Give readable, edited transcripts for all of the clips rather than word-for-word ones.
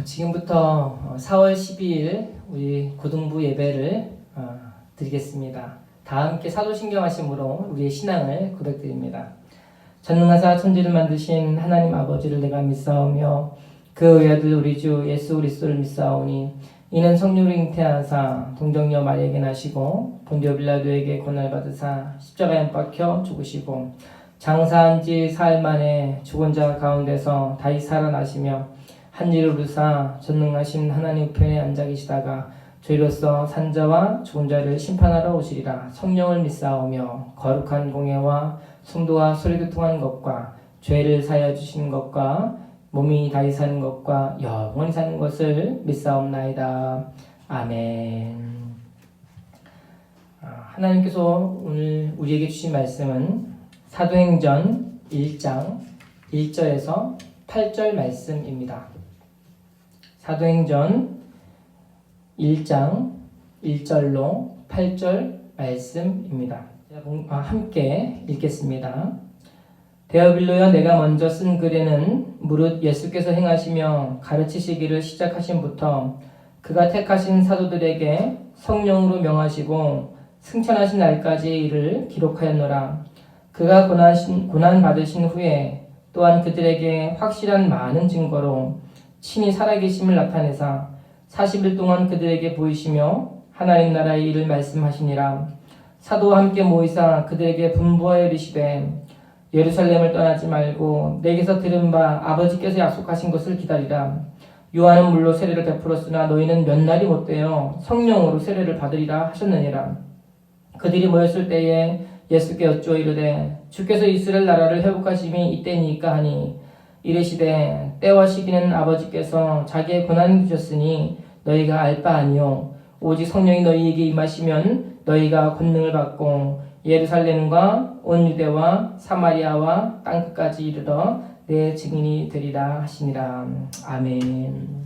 지금부터 4월 12일 우리 고등부 예배를 드리겠습니다. 다 함께 사도신경 하심으로 우리의 신앙을 고백드립니다. 전능하사 천지를 만드신 하나님 아버지를 내가 믿사오며 그 외아들 우리 주 예수 그리스도를 믿사오니 이는 성령으로 잉태하사 동정녀 마리아에게 나시고 본디오 빌라도에게 고난을 받으사 십자가에 못 박혀 죽으시고 장사한 지 사흘 만에 죽은 자 가운데서 다시 살아나시며 한지를 오르사 전능하신 하나님 우편에 앉아 계시다가 저희로서 산자와 죽은 자를 심판하러 오시리라. 성령을 믿사오며 거룩한 공예와 성도와 소리교통한 것과 죄를 사하여 주시는 것과 몸이 다시 사는 것과 영원히 사는 것을 믿사옵나이다. 아멘. 하나님께서 오늘 우리에게 주신 말씀은 사도행전 1장 1절에서 8절 말씀입니다. 사도행전 1장 1절로 8절 말씀입니다. 함께 읽겠습니다. 데오빌로여, 내가 먼저 쓴 글에는 무릇 예수께서 행하시며 가르치시기를 시작하신부터 그가 택하신 사도들에게 성령으로 명하시고 승천하신 날까지의 일을 기록하였노라. 그가 고난 받으신 후에 또한 그들에게 확실한 많은 증거로 친히 살아계심을 나타내사 40일 동안 그들에게 보이시며 하나님 나라의 일을 말씀하시니라. 사도와 함께 모이사 그들에게 분부하여 이르시되 예루살렘을 떠나지 말고 내게서 들은 바 아버지께서 약속하신 것을 기다리라. 요한은 물로 세례를 베풀었으나 너희는 몇 날이 못되어 성령으로 세례를 받으리라 하셨느니라. 그들이 모였을 때에 예수께 여쭈어 이르되 주께서 이스라엘 나라를 회복하심이 이때니까 하니 이르시되 때와 시기는 아버지께서 자기의 권한을 주셨으니 너희가 알 바 아니요 오직 성령이 너희에게 임하시면 너희가 권능을 받고 예루살렘과 온 유대와 사마리아와 땅끝까지 이르러 내 증인이 되리라 하시니라. 아멘.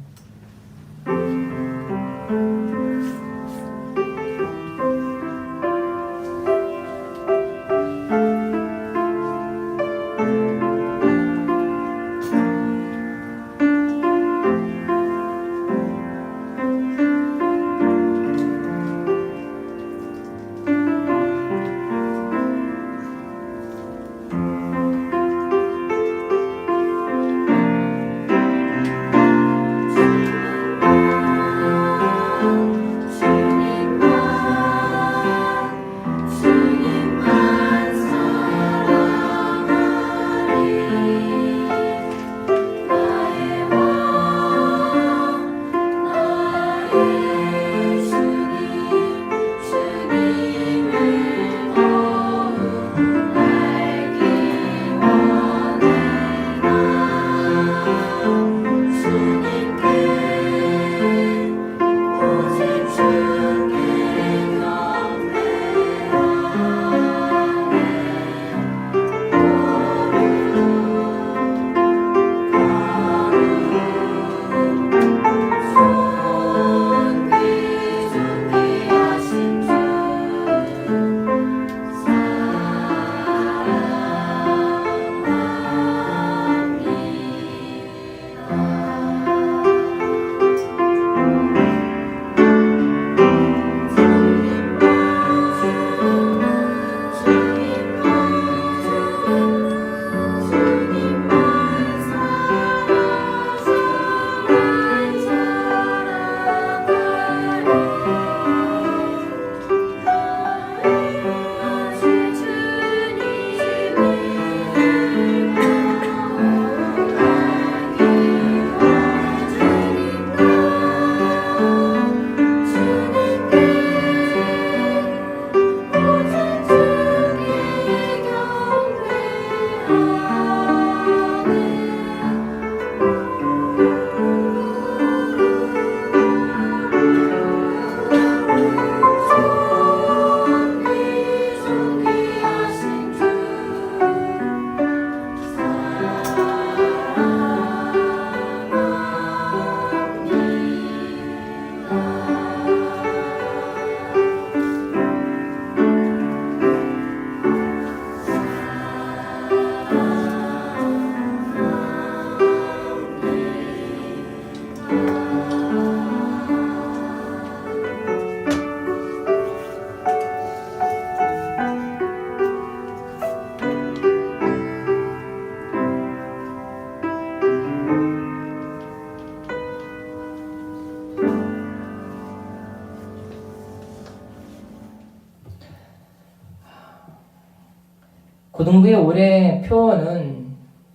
고등부의 올해 표어는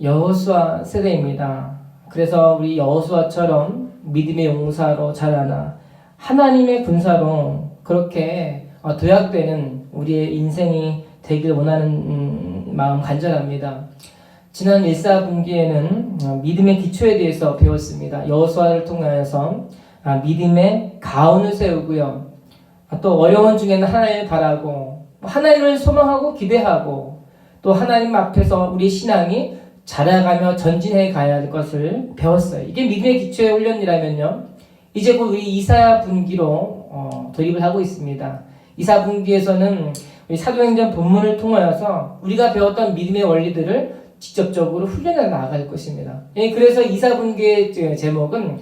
여호수아 세대입니다. 그래서 우리 여호수아처럼 믿음의 용사로 자라나 하나님의 군사로 그렇게 도약되는 우리의 인생이 되길 원하는 마음 간절합니다. 지난 1사분기에는 믿음의 기초에 대해서 배웠습니다. 여호수아를 통하여서 믿음의 가온을 세우고요. 또 어려운 중에는 하나님을 바라고 하나님을 소망하고 기대하고 또 하나님 앞에서 우리 신앙이 자라가며 전진해 가야 할 것을 배웠어요. 이게 믿음의 기초의 훈련이라면요. 이제 곧 우리 이사야 분기로 돌입을 하고 있습니다. 이사 분기에서는 우리 사도행전 본문을 통하여서 우리가 배웠던 믿음의 원리들을 직접적으로 훈련해 나아갈 것입니다. 그래서 이사 분기의 제목은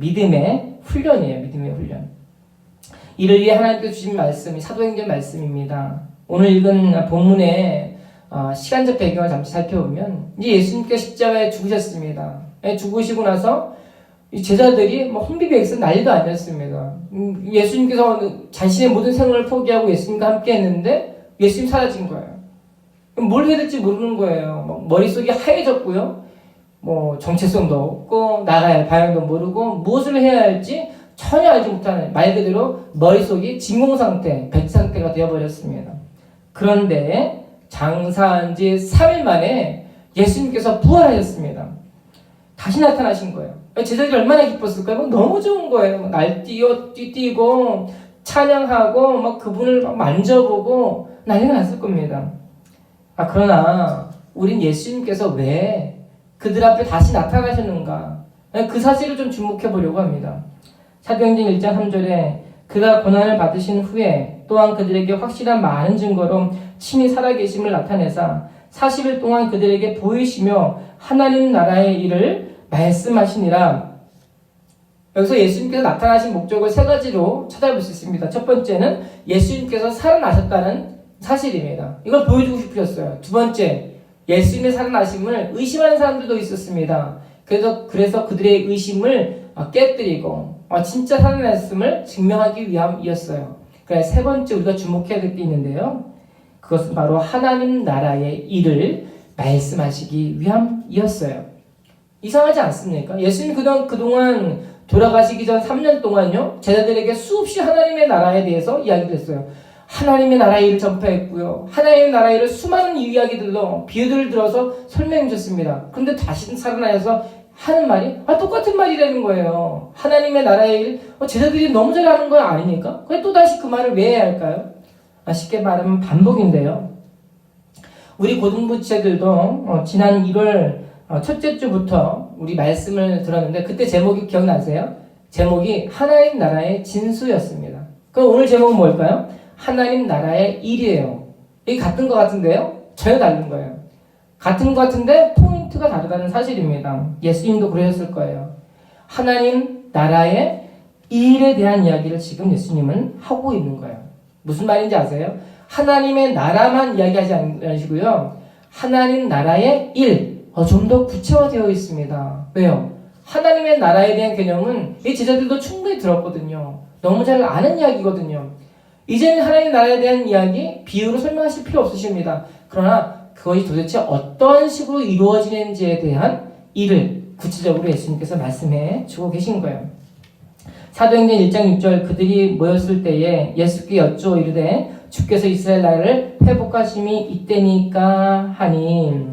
믿음의 훈련이에요. 믿음의 훈련. 이를 위해 하나님께서 주신 말씀이 사도행전 말씀입니다. 오늘 읽은 본문의 시간적 배경을 잠시 살펴보면 이제 예수님께서 십자가에 죽으셨습니다. 죽으시고 나서 제자들이 혼비백산 난리도 아니었습니다. 예수님께서 자신의 모든 생활을 포기하고 예수님과 함께 했는데 예수님 사라진 거예요. 뭘 해야 될지 모르는 거예요. 머릿속이 하얘졌고요. 정체성도 없고 나가야 할 방향도 모르고 무엇을 해야 할지 전혀 알지 못하는 말 그대로 머릿속이 진공상태, 백상태가 되어버렸습니다. 그런데 장사한 지 3일 만에 예수님께서 부활하셨습니다. 다시 나타나신 거예요. 제자들이 얼마나 기뻤을까요? 너무 좋은 거예요. 뛰고 찬양하고 그분을 만져보고 난리가 났을 겁니다. 그러나 우린 예수님께서 왜 그들 앞에 다시 나타나셨는가? 그 사실을 좀 주목해 보려고 합니다. 사도행전 1장 3절에 그가 고난을 받으신 후에 또한 그들에게 확실한 많은 증거로 친히 살아계심을 나타내사 40일 동안 그들에게 보이시며 하나님 나라의 일을 말씀하시니라. 여기서 예수님께서 나타나신 목적을 세 가지로 찾아볼 수 있습니다. 첫 번째는 예수님께서 살아나셨다는 사실입니다. 이걸 보여주고 싶으셨어요. 두 번째, 예수님의 살아나심을 의심하는 사람들도 있었습니다. 그래서 그들의 의심을 깨뜨리고 진짜 살아났음을 증명하기 위함이었어요. 그래서 세 번째 우리가 주목해야 될 게 있는데요. 그것은 바로 하나님 나라의 일을 말씀하시기 위함이었어요. 이상하지 않습니까? 예수님 그동안 돌아가시기 전 3년 동안요, 제자들에게 수없이 하나님의 나라에 대해서 이야기를 했어요. 하나님의 나라의 일을 전파했고요. 하나님의 나라의 일을 수많은 이야기들로 비유들을 들어서 설명해 주셨습니다. 그런데 다시 살아나서 하는 말이 똑같은 말이라는 거예요. 하나님의 나라의 일, 제자들이 너무 잘하는 거 아닙니까? 그래 또다시 그 말을 왜 해야 할까요? 쉽게 말하면 반복인데요. 우리 고등부 지체들도 지난 1월 첫째 주부터 우리 말씀을 들었는데 그때 제목이 기억나세요? 제목이 하나님 나라의 진수였습니다. 그럼 오늘 제목은 뭘까요? 하나님 나라의 일이에요. 이게 같은 것 같은데요? 전혀 다른 거예요. 같은 것 같은데 포인트가 다르다는 사실입니다. 예수님도 그러셨을 거예요. 하나님 나라의 일에 대한 이야기를 지금 예수님은 하고 있는 거예요. 무슨 말인지 아세요? 하나님의 나라만 이야기하지 않으시고요. 하나님 나라의 일, 좀 더 구체화되어 있습니다. 왜요? 하나님의 나라에 대한 개념은 이 제자들도 충분히 들었거든요. 너무 잘 아는 이야기거든요. 이제는 하나님 나라에 대한 이야기, 비유로 설명하실 필요 없으십니다. 그러나 그것이 도대체 어떤 식으로 이루어지는지에 대한 일을 구체적으로 예수님께서 말씀해 주고 계신 거예요. 사도행전 1장 6절 그들이 모였을 때에 예수께 여쭈어 이르되 주께서 이스라엘 나라를 회복하심이 이때니까 하니.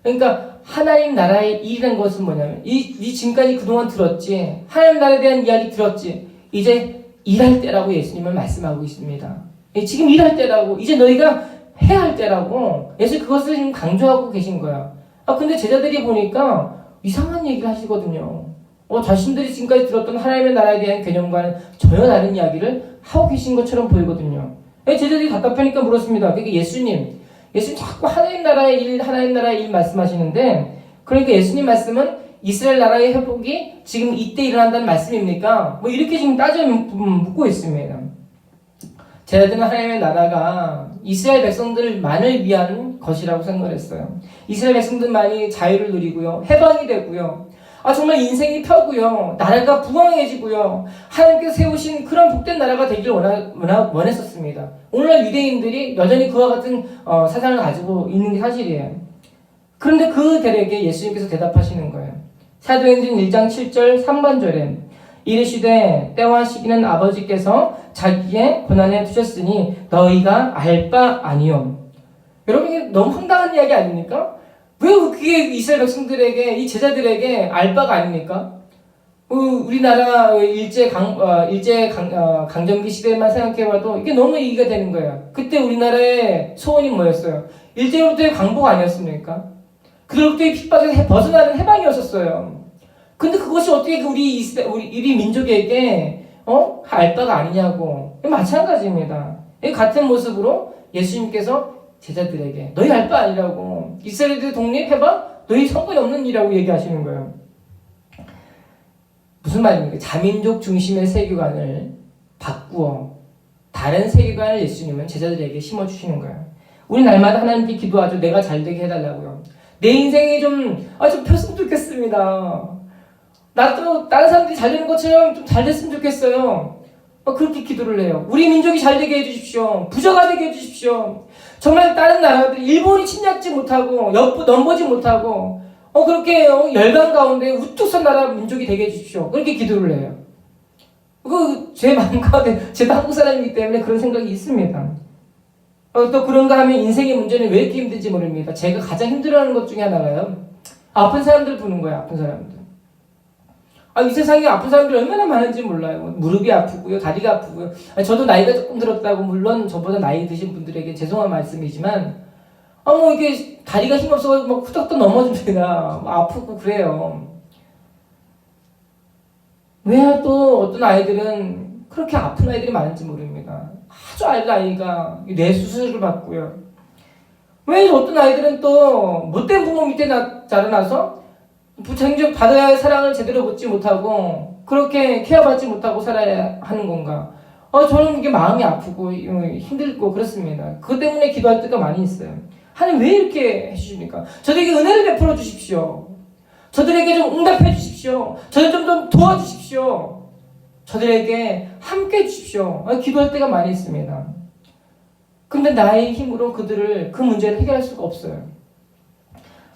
그러니까 하나님 나라의 일이라는 것은 뭐냐면 이 지금까지 그동안 들었지, 하나님 나라에 대한 이야기 들었지, 이제 일할 때라고 예수님은 말씀하고 있습니다. 지금 일할 때라고, 이제 너희가 해야 할 때라고 예수님 그것을 지금 강조하고 계신 거야. 근데 제자들이 보니까 이상한 얘기를 하시거든요. 자신들이 지금까지 들었던 하나님의 나라에 대한 개념과는 전혀 다른 이야기를 하고 계신 것처럼 보이거든요. 제자들이 답답하니까 물었습니다. 그러니까 예수님 자꾸 하나님 나라의 일 말씀하시는데, 그러니까 예수님 말씀은 이스라엘 나라의 회복이 지금 이때 일어난다는 말씀입니까? 이렇게 지금 묻고 있습니다. 제자들은 하나님의 나라가 이스라엘 백성들만을 위한 것이라고 생각을 했어요. 이스라엘 백성들만이 자유를 누리고요, 해방이 되고요, 정말 인생이 펴고요. 나라가 부강해지고요. 하나님께서 세우신 그런 복된 나라가 되길 원했었습니다. 오늘날 유대인들이 여전히 그와 같은 사상을 가지고 있는 게 사실이에요. 그런데 그들에게 예수님께서 대답하시는 거예요. 사도행전 1장 7절 3번절에 이르시되 때와 시기는 아버지께서 자기의 권한에 두셨으니 너희가 알 바 아니요. 여러분, 이게 너무 황당한 이야기 아닙니까? 왜 그게 이스라엘 백성들에게, 이 제자들에게 알 바가 아닙니까? 우리나라 강점기 시대만 생각해봐도 이게 너무 이해가 되는 거예요. 그때 우리나라의 소원이 뭐였어요? 일제로부터의 광복 아니었습니까? 그로부터의 핍박에서 벗어나는 해방이었었어요. 근데 그것이 어떻게 우리 민족에게 알 바가 아니냐고. 마찬가지입니다. 같은 모습으로 예수님께서 제자들에게 너희 알 바 아니라고, 이스라엘들 독립해봐? 너희 성분이 없는 일이라고 얘기하시는 거예요. 무슨 말입니까? 자민족 중심의 세계관을 바꾸어 다른 세계관을 예수님은 제자들에게 심어주시는 거예요. 우리 날마다 하나님께 기도하죠. 내가 잘되게 해달라고요. 내 인생이 좀 폈으면 좋겠습니다. 나도 다른 사람들이 잘되는 것처럼 좀 잘됐으면 좋겠어요. 그렇게 기도를 해요. 우리 민족이 잘되게 해주십시오. 부자가 되게 해주십시오. 정말 다른 나라들, 일본이 침략지 못하고 넘보지 못하고 그렇게 열강 가운데 우뚝 선 나라 민족이 되게 해주십시오. 그렇게 기도를 해요. 제 마음 가운데, 제가 한국 사람이기 때문에 그런 생각이 있습니다. 또 그런가 하면 인생의 문제는 왜 이렇게 힘든지 모릅니다. 제가 가장 힘들어하는 것 중에 하나가요. 아픈 사람들 보는 거예요. 아픈 사람들. 이 세상에 아픈 사람들이 얼마나 많은지 몰라요. 무릎이 아프고요, 다리가 아프고요. 저도 나이가 조금 들었다고, 물론 저보다 나이 드신 분들에게 죄송한 말씀이지만, 이게 다리가 힘없어서 후덕도 넘어집니다. 아프고 그래요. 왜 또 어떤 아이들은 그렇게 아픈 아이들이 많은지 모릅니다. 아주 아이가 뇌 수술을 받고요. 왜 어떤 아이들은 또 못된 부모 밑에 자라나서 부모님 받아야 할 사랑을 제대로 받지 못하고 그렇게 케어받지 못하고 살아야 하는 건가? 저는 이게 마음이 아프고 힘들고 그렇습니다. 그것 때문에 기도할 때가 많이 있어요. 하나님 왜 이렇게 해주십니까? 저들에게 은혜를 베풀어 주십시오. 저들에게 좀 응답해 주십시오. 저들 좀 도와주십시오. 저들에게 함께 해주십시오. 기도할 때가 많이 있습니다. 근데 나의 힘으로 그 문제를 해결할 수가 없어요.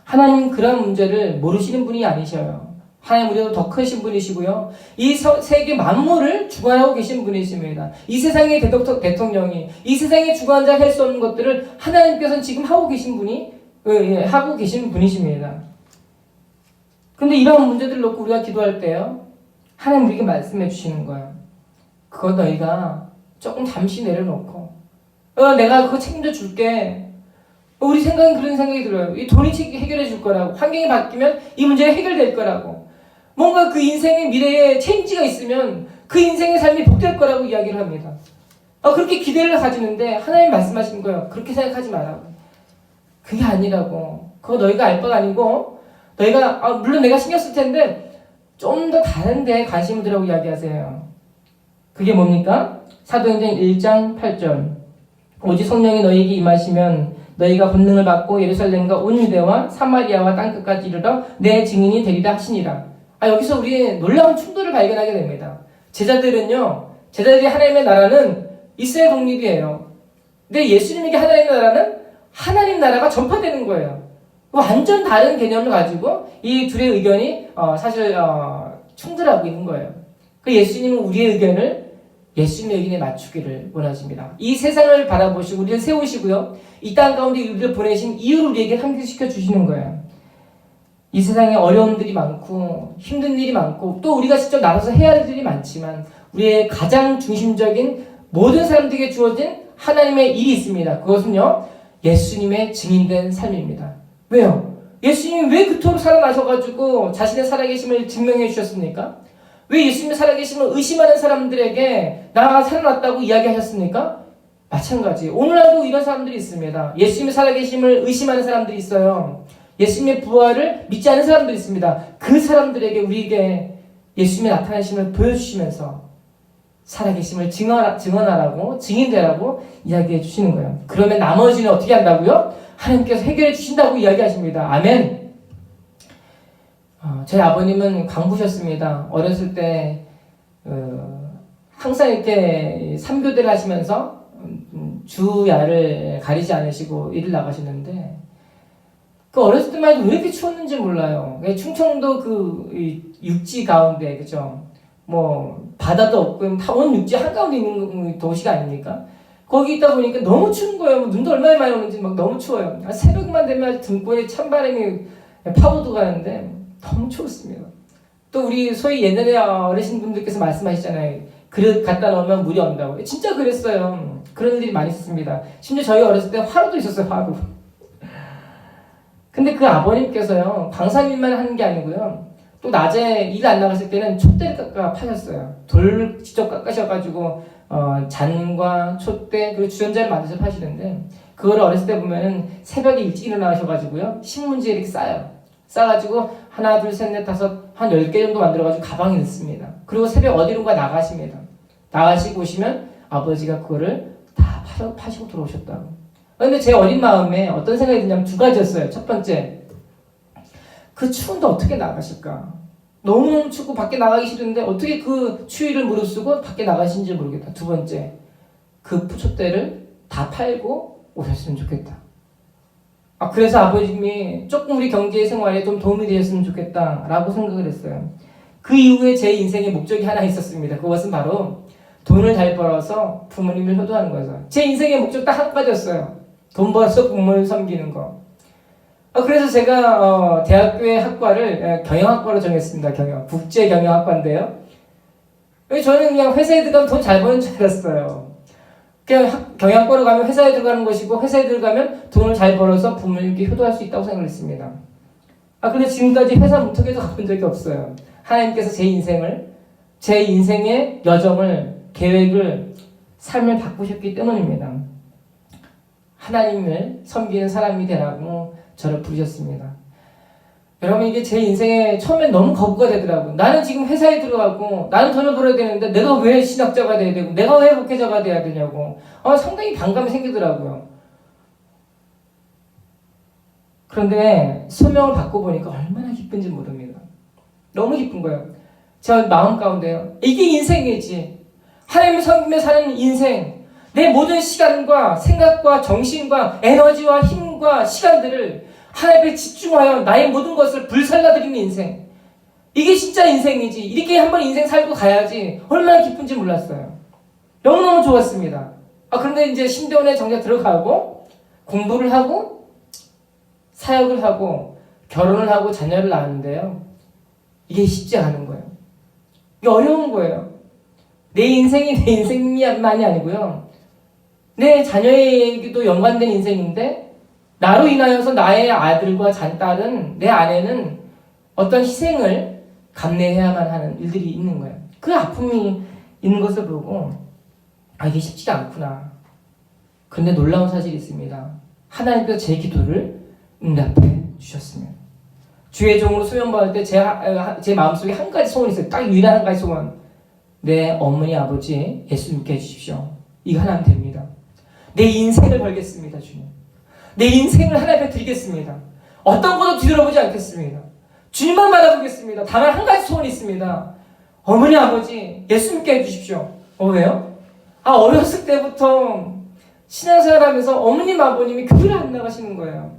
하나님 그런 문제를 모르시는 분이 아니셔요. 하나님 우리보다 더 크신 분이시고요. 이 세계 만물을 주관하고 계신 분이십니다. 이 세상의 대통령이, 이 세상에 주관자 할 수 없는 것들을 하나님께서는 지금 하고 계신 분이십니다. 근데 이런 문제들을 놓고 우리가 기도할 때요, 하나님 우리에게 말씀해 주시는 거예요. 그거 너희가 조금 잠시 내려놓고, 내가 그거 책임져 줄게. 우리 생각은 그런 생각이 들어요. 이 돈이 해결해 줄 거라고, 환경이 바뀌면 이 문제가 해결될 거라고, 뭔가 그 인생의 미래에 체인지가 있으면 그 인생의 삶이 복될 거라고 이야기를 합니다. 그렇게 기대를 가지는데 하나님 말씀하신 거예요. 그렇게 생각하지 말라고. 그게 아니라고. 그거 너희가 알 바가 아니고, 너희가 물론 내가 신경 쓸 텐데 좀 더 다른 데에 관심을 두라고 이야기하세요. 그게 뭡니까? 사도행전 1장 8절. 오직 성령이 너희에게 임하시면 너희가 권능을 받고 예루살렘과 온 유대와 사마리아와 땅끝까지 이르러 내 증인이 되리라 하시니라. 여기서 우리 놀라운 충돌을 발견하게 됩니다. 제자들이 하나님의 나라는 이스라엘 독립이에요. 근데 예수님에게 하나님의 나라는 하나님 나라가 전파되는 거예요. 완전 다른 개념을 가지고 이 둘의 의견이 사실 충돌하고 있는 거예요. 그 예수님은 우리의 의견을 예수님의 의견에 맞추기를 원하십니다. 이 세상을 바라보시고 우리를 세우시고요, 이 땅 가운데 우리를 보내신 이유를 우리에게 상기시켜 주시는 거예요. 이 세상에 어려움들이 많고 힘든 일이 많고 또 우리가 직접 나서서 해야 할 일이 많지만 우리의 가장 중심적인 모든 사람들에게 주어진 하나님의 일이 있습니다. 그것은요, 예수님의 증인된 삶입니다. 왜요? 예수님이 왜 그토록 살아나셔가지고 자신의 살아계심을 증명해 주셨습니까? 왜 예수님이 살아계심을 의심하는 사람들에게 나가 살아났다고 이야기하셨습니까? 마찬가지. 오늘날도 이런 사람들이 있습니다. 예수님이 살아계심을 의심하는 사람들이 있어요. 예수님의 부활을 믿지 않는 사람들이 있습니다. 그 사람들에게 우리에게 예수님의 나타나심을 보여주시면서 살아계심을 증언하라고, 증인되라고 이야기해 주시는 거예요. 그러면 나머지는 어떻게 한다고요? 하나님께서 해결해 주신다고 이야기하십니다. 아멘. 저희 아버님은 광부셨습니다. 어렸을 때 항상 이렇게 삼교대를 하시면서 주야를 가리지 않으시고 일을 나가시는데 그 어렸을 때만 해도 왜 이렇게 추웠는지 몰라요. 충청도 그 육지 가운데 그죠? 뭐 바다도 없고 다 온 육지 한가운데 있는 도시가 아닙니까? 거기 있다 보니까 너무 추운 거예요. 뭐 눈도 얼마나 많이 오는지 막 너무 추워요. 새벽만 되면 등골에 찬바람이 파고도 가는데 너무 추웠습니다. 또 우리 소위 옛날에 어르신분들께서 말씀하시잖아요. 그릇 갖다 놓으면 물이 온다고. 진짜 그랬어요. 그런 일이 많이 있었습니다. 심지어 저희 어렸을 때 화로도 있었어요. 화로. 근데 그 아버님께서요. 방산일만 하는 게 아니고요. 또 낮에 일 안 나갔을 때는 촛대를 깎아 파셨어요. 돌 직접 깎으셔가지고 잔과 촛대 그리고 주전자를 만들어서 파시는데 그거를 어렸을 때 보면은 새벽에 일찍 일어나셔가지고요. 신문지에 이렇게 싸요. 싸가지고 하나 둘 셋 넷 다섯 한 10개 정도 만들어가지고 가방에 넣습니다. 그리고 새벽 어디론가 나가십니다. 나가시고 오시면 아버지가 그거를 다 파시고 들어오셨다고. 근데 제 어린 마음에 어떤 생각이 드냐면 두 가지였어요. 첫 번째, 그 추운데 어떻게 나가실까? 너무너무 춥고 밖에 나가기 싫은데 어떻게 그 추위를 무릅쓰고 밖에 나가신지 모르겠다. 두 번째, 그 촛대를 다 팔고 오셨으면 좋겠다. 그래서 아버님이 조금 우리 경제 생활에 좀 도움이 되셨으면 좋겠다라고 생각을 했어요. 그 이후에 제 인생의 목적이 하나 있었습니다. 그것은 바로 돈을 잘 벌어서 부모님을 효도하는 거죠. 제 인생의 목적 딱 한 가지였어요. 돈 벌어서 부모를 섬기는 거. 그래서 제가 대학교의 학과를 경영학과로 정했습니다. 국제경영학과인데요. 저는 그냥 회사에 들어가면 돈 잘 버는 줄 알았어요. 그냥 경영학과로 가면 회사에 들어가는 것이고 회사에 들어가면 돈을 잘 벌어서 부모님께 효도할 수 있다고 생각했습니다. 근데 지금까지 회사 문턱에도 가본 적이 없어요. 하나님께서 제 인생의 여정을, 계획을, 삶을 바꾸셨기 때문입니다. 하나님을 섬기는 사람이 되라고 저를 부르셨습니다. 여러분, 이게 제 인생에 처음엔 너무 거부가 되더라고요. 나는 지금 회사에 들어가고 나는 돈을 벌어야 되는데 내가 왜 신학자가 돼야 되고 내가 왜 목회자가 돼야 되냐고 상당히 반감이 생기더라고요. 그런데 소명을 받고 보니까 얼마나 기쁜지 모릅니다. 너무 기쁜 거예요. 제 마음 가운데요. 이게 인생이지. 하나님을 섬기며 사는 인생. 내 모든 시간과 생각과 정신과 에너지와 힘과 시간들을 하나님께 집중하여 나의 모든 것을 불살라드리는 인생. 이게 진짜 인생이지. 이렇게 한번 인생 살고 가야지. 얼마나 기쁜지 몰랐어요. 너무너무 좋았습니다. 그런데 이제 신대원에 정작 들어가고 공부를 하고 사역을 하고 결혼을 하고 자녀를 낳았는데요. 이게 쉽지 않은 거예요. 이게 어려운 거예요. 내 인생이 내 인생만이 아니고요. 내 자녀에게도 연관된 인생인데 나로 인하여서 나의 아들과 딸은 내 아내는 어떤 희생을 감내해야만 하는 일들이 있는 거예요. 그 아픔이 있는 것을 보고 이게 쉽지가 않구나. 그런데 놀라운 사실이 있습니다. 하나님께서 제 기도를 응답해 주셨습니다. 주의 종으로 수면받을 때 제 마음속에 한 가지 소원이 있어요. 딱 유일한 한 가지 소원. 내 어머니 아버지 예수 믿게 해주십시오. 이거 하나면 됩니다. 내 인생을 걸겠습니다. 주님. 내 인생을 하나님께 드리겠습니다. 어떤 것도 뒤돌아보지 않겠습니다. 주님만 바라보겠습니다. 다만 한 가지 소원이 있습니다. 어머니 아버지 예수 믿게 해주십시오. 왜요? 어렸을 때부터 신앙생활하면서 어머님 아버님이 교회를 안 나가시는 거예요.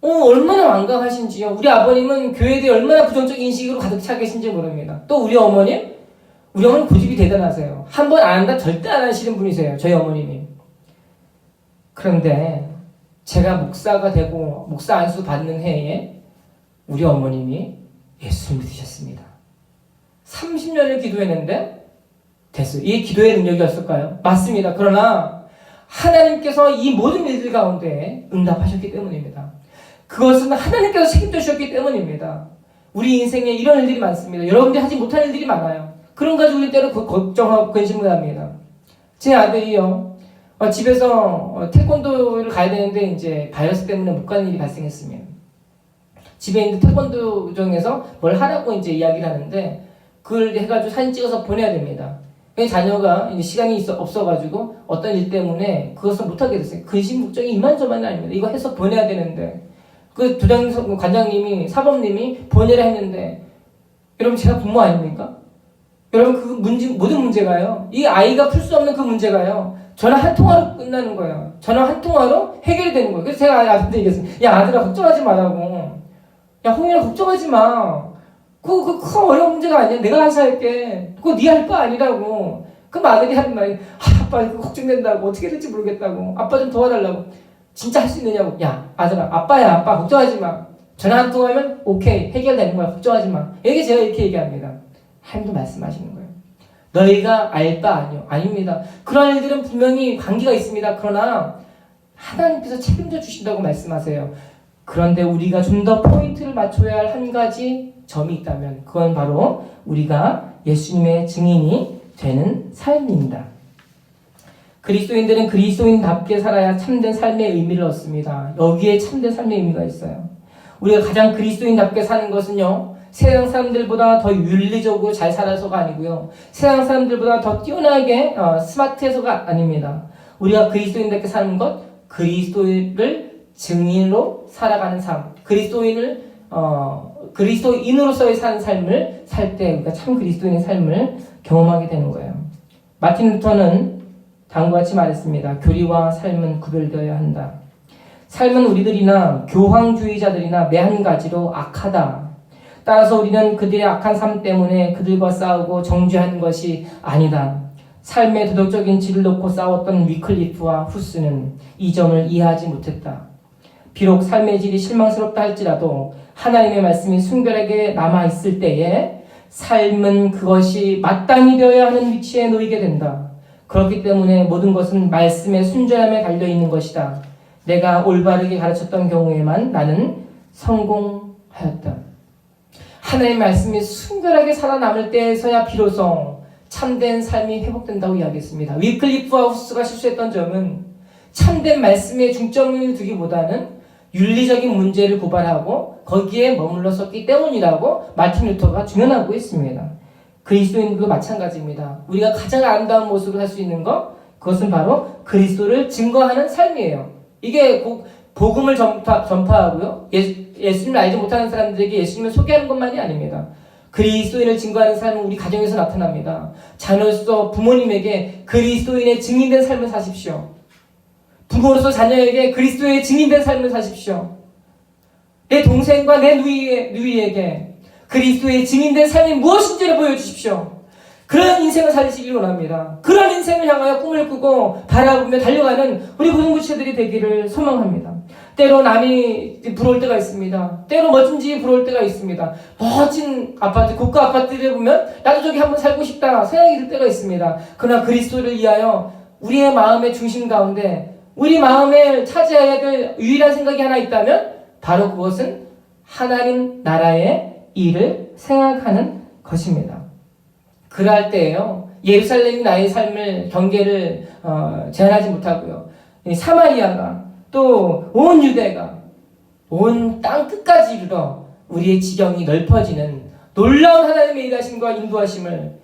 얼마나 완강하신지요. 우리 아버님은 교회에 대해 얼마나 부정적 인식으로 가득 차 계신지 모릅니다. 또 우리 어머님 고집이 대단하세요. 한 번 안 한다 절대 안 하시는 분이세요. 저희 어머님이. 그런데 제가 목사가 되고 목사 안수 받는 해에 우리 어머님이 예수를 믿으셨습니다. 30년을 기도했는데 됐어요. 이게 기도의 능력이었을까요? 맞습니다. 그러나 하나님께서 이 모든 일들 가운데 응답하셨기 때문입니다. 그것은 하나님께서 책임져 주셨기 때문입니다. 우리 인생에 이런 일들이 많습니다. 여러분들이 하지 못한 일들이 많아요. 그런 가지고 우리 때로 걱정하고 근심을 합니다. 제 아들이요. 집에서 태권도를 가야 되는데 이제 바이러스 때문에 못 가는 일이 발생했습니다. 집에 있는 태권도장에서 뭘 하라고 이제 이야기를 하는데 그걸 해가지고 사진 찍어서 보내야 됩니다. 자녀가 이제 시간이 없어가지고 어떤 일 때문에 그것을 못하게 됐어요. 근심 걱정이 이만저만이 아닙니다. 이거 해서 보내야 되는데 그 관장님이, 사범님이 번외를 했는데, 여러분 제가 부모 아닙니까? 여러분 그 모든 문제가요, 이 아이가 풀 수 없는 그 문제가요, 전화 한 통화로 끝나는 거예요. 전화 한 통화로 해결이 되는 거예요. 그래서 제가 아들한테 얘기했어요. 야, 아들아, 걱정하지 말라고. 야, 홍인아, 걱정하지 마. 그거 큰 어려운 문제가 아니야. 내가 알아서 할게. 그거 네 할 거 아니라고. 그럼 아들이 하는 말이, 아빠 이거 걱정된다고. 어떻게 될지 모르겠다고. 아빠 좀 도와달라고. 진짜 할 수 있느냐고. 야, 아들아, 아빠야, 아빠 걱정하지 마. 전화 한 통화하면 오케이, 해결되는 거야. 걱정하지 마. 여기 제가 이렇게 얘기합니다. 하나님도 말씀하시는 거예요. 너희가 알 바 아니요. 아닙니다. 그런 일들은 분명히 관계가 있습니다. 그러나 하나님께서 책임져 주신다고 말씀하세요. 그런데 우리가 좀 더 포인트를 맞춰야 할 한 가지 점이 있다면 그건 바로 우리가 예수님의 증인이 되는 삶입니다. 그리스도인들은 그리스도인답게 살아야 참된 삶의 의미를 얻습니다. 여기에 참된 삶의 의미가 있어요. 우리가 가장 그리스도인답게 사는 것은요, 세상 사람들보다 더 윤리적으로 잘 살아서가 아니고요, 세상 사람들보다 더 뛰어나게 스마트해서가 아닙니다. 우리가 그리스도인답게 사는 것, 그리스도를 증인으로 살아가는 삶, 그리스도인으로서의 사는 삶을 살 때 우리가 참 그리스도인의 삶을 경험하게 되는 거예요. 마틴 루터는 다음과 같이 말했습니다. 교리와 삶은 구별되어야 한다. 삶은 우리들이나 교황주의자들이나 매한 가지로 악하다. 따라서 우리는 그들의 악한 삶 때문에 그들과 싸우고 정죄하는 것이 아니다. 삶의 도덕적인 질을 놓고 싸웠던 위클리프와 후스는 이 점을 이해하지 못했다. 비록 삶의 질이 실망스럽다 할지라도 하나님의 말씀이 순결하게 남아있을 때에 삶은 그것이 마땅히 되어야 하는 위치에 놓이게 된다. 그렇기 때문에 모든 것은 말씀의 순전함에 달려있는 것이다. 내가 올바르게 가르쳤던 경우에만 나는 성공하였다. 하나님의 말씀이 순결하게 살아남을 때에서야 비로소 참된 삶이 회복된다고 이야기했습니다. 위클리프와 후스가 실수했던 점은 참된 말씀에 중점을 두기보다는 윤리적인 문제를 고발하고 거기에 머물렀었기 때문이라고 마틴 루터가 증언하고 있습니다. 그리스도인들도 마찬가지입니다. 우리가 가장 아름다운 모습을 할 수 있는 것, 그것은 바로 그리스도를 증거하는 삶이에요. 이게 복음을 전파하고요, 예수님을 알지 못하는 사람들에게 예수님을 소개하는 것만이 아닙니다. 그리스도인을 증거하는 삶은 우리 가정에서 나타납니다. 자녀로서 부모님에게 그리스도인의 증인된 삶을 사십시오. 부모로서 자녀에게 그리스도의 증인된 삶을 사십시오. 내 동생과 내 누이에게 그리스도의 증인된 삶이 무엇인지를 보여주십시오. 그런 인생을 살시길 원합니다. 그런 인생을 향하여 꿈을 꾸고 바라보며 달려가는 우리 고등부채들이 되기를 소망합니다. 때로 남이 부러울 때가 있습니다. 때로 멋진 집이 부러울 때가 있습니다. 멋진 아파트, 고가 아파트를 보면 나도 저기 한번 살고 싶다 생각이 들 때가 있습니다. 그러나 그리스도를 위하여 우리의 마음의 중심 가운데 우리 마음에 차지해야 될 유일한 생각이 하나 있다면 바로 그것은 하나님 나라의 일을 생각하는 것입니다. 그럴 때에요, 예루살렘이 나의 삶을 경계를 제한하지 못하고요, 사마리아가 또 온 유대가 온 땅 끝까지 이르러 우리의 지경이 넓어지는 놀라운 하나님의 일하심과 인도하심을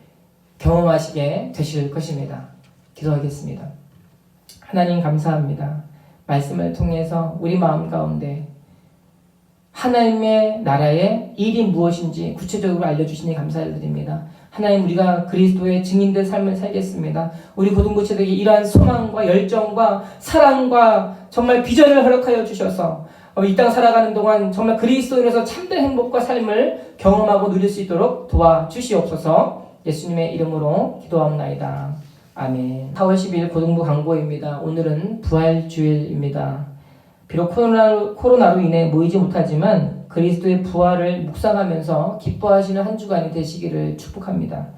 경험하시게 되실 것입니다. 기도하겠습니다. 하나님 감사합니다. 말씀을 통해서 우리 마음 가운데 하나님의 나라의 일이 무엇인지 구체적으로 알려주시니 감사드립니다. 하나님, 우리가 그리스도의 증인된 삶을 살겠습니다. 우리 고등부채들에게 이러한 소망과 열정과 사랑과 정말 비전을 허락하여 주셔서 이 땅 살아가는 동안 정말 그리스도인으로서 참된 행복과 삶을 경험하고 누릴 수 있도록 도와주시옵소서. 예수님의 이름으로 기도하옵나이다. 아멘. 4월 10일 고등부 강보입니다. 오늘은 부활주일입니다. 비록 코로나로 인해 모이지 못하지만 그리스도의 부활을 묵상하면서 기뻐하시는 한 주간이 되시기를 축복합니다.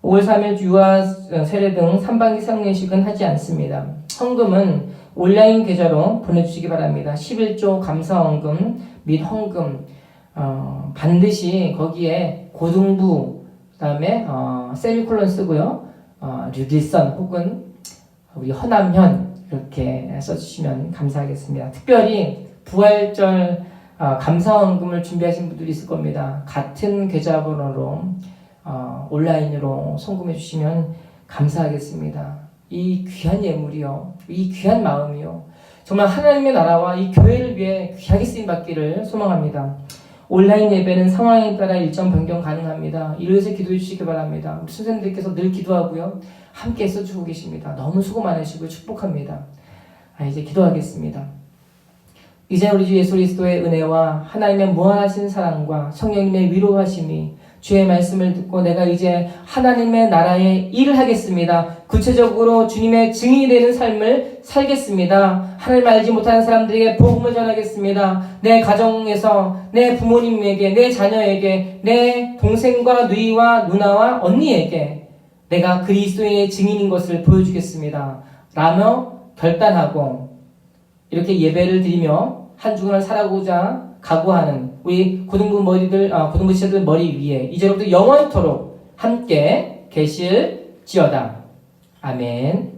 5월 3일 유아 세례 등 3반기 상례식은 하지 않습니다. 헌금은 온라인 계좌로 보내주시기 바랍니다. 11조 감사헌금 및 헌금, 반드시 거기에 고등부, 그 다음에 세미콜론 쓰고요, 류길선 혹은 우리 허남현 이렇게 써주시면 감사하겠습니다. 특별히 부활절 감사헌금을 준비하신 분들이 있을 겁니다. 같은 계좌번호로 온라인으로 송금해 주시면 감사하겠습니다. 이 귀한 예물이요, 이 귀한 마음이요, 정말 하나님의 나라와 이 교회를 위해 귀하게 쓰임받기를 소망합니다. 온라인 예배는 상황에 따라 일정 변경 가능합니다. 이를 위해서 기도해 주시기 바랍니다. 우리 선생님들께서 늘 기도하고요. 함께 써주고 계십니다. 너무 수고 많으시고 축복합니다. 이제 기도하겠습니다. 이제 우리 주 예수 그리스도의 은혜와 하나님의 무한하신 사랑과 성령님의 위로하심이 주의 말씀을 듣고 내가 이제 하나님의 나라에 일을 하겠습니다. 구체적으로 주님의 증인이 되는 삶을 살겠습니다. 하나님 알지 못하는 사람들에게 복음을 전하겠습니다. 내 가정에서 내 부모님에게, 내 자녀에게, 내 동생과 누이와 누나와 언니에게 내가 그리스도의 증인인 것을 보여주겠습니다. 라며 결단하고 이렇게 예배를 드리며 한 주간을 살아가고자 각오하는 우리 고등부 지체들 머리 위에 이제부터 영원토록 함께 계실지어다. 아멘.